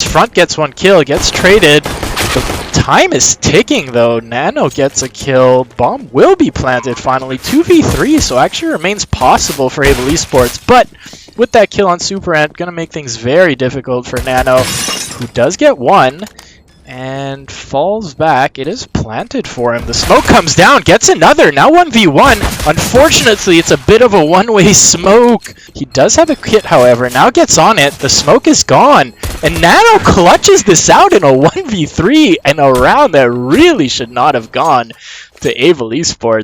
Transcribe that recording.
Front gets one kill, gets traded. The time is ticking though. Nano gets a kill. Bomb will be planted finally. 2v3, so actually remains possible for Able Esports. But with that kill on Super Ant, gonna make things very difficult for Nano, who does get one and falls back. It is planted for him. The smoke comes down, gets another. Now 1v1. Unfortunately, it's a bit of a one-way smoke. He does have a kit, however. Now gets on it. The smoke is gone. And Nano clutches this out in a 1v3 and a round that really should not have gone to Able Esports.